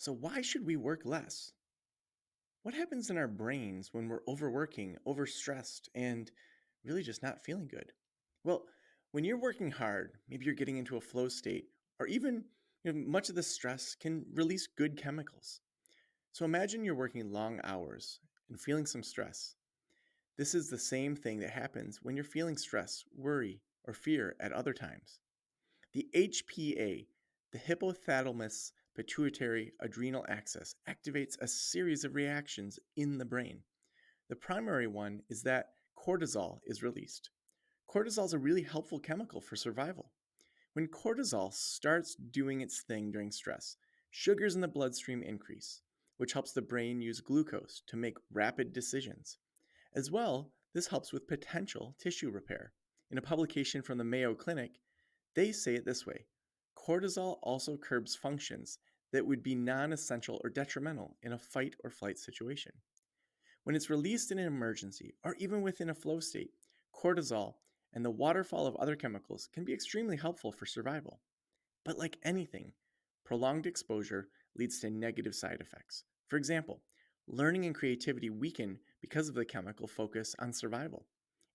So, why should we work less? What happens in our brains when we're overworking, overstressed, and really just not feeling good? Well, when you're working hard, maybe you're getting into a flow state, or even much of the stress can release good chemicals. So, imagine you're working long hours and feeling some stress. This is the same thing that happens when you're feeling stress, worry, or fear at other times. The HPA, the hypothalamus pituitary adrenal axis, activates a series of reactions in the brain. The primary one is that cortisol is released. Cortisol is a really helpful chemical for survival. When cortisol starts doing its thing during stress, sugars in the bloodstream increase, which helps the brain use glucose to make rapid decisions. As well, this helps with potential tissue repair. In a publication from the Mayo Clinic, they say it this way: cortisol also curbs functions that would be non essential or detrimental in a fight or flight situation. When it's released in an emergency or even within a flow state, cortisol and the waterfall of other chemicals can be extremely helpful for survival. But like anything, prolonged exposure leads to negative side effects. For example, learning and creativity weaken because of the chemical focus on survival.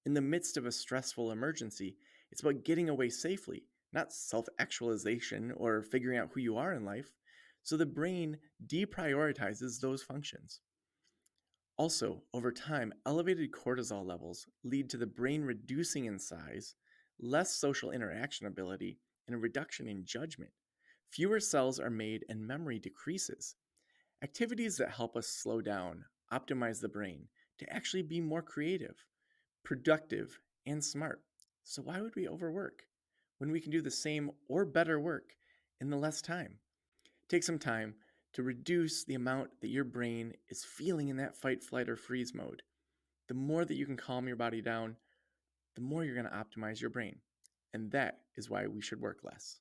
In the midst of a stressful emergency, it's about getting away safely, not self actualization or figuring out who you are in life. So the brain deprioritizes those functions. Also, over time, elevated cortisol levels lead to the brain reducing in size, less social interaction ability, and a reduction in judgment. Fewer cells are made and memory decreases. Activities that help us slow down optimize the brain to actually be more creative, productive, and smart. So, why would we overwork when we can do the same or better work in the less time? Take some time to reduce the amount that your brain is feeling in that fight, flight, or freeze mode. The more that you can calm your body down, the more you're going to optimize your brain. And that is why we should work less.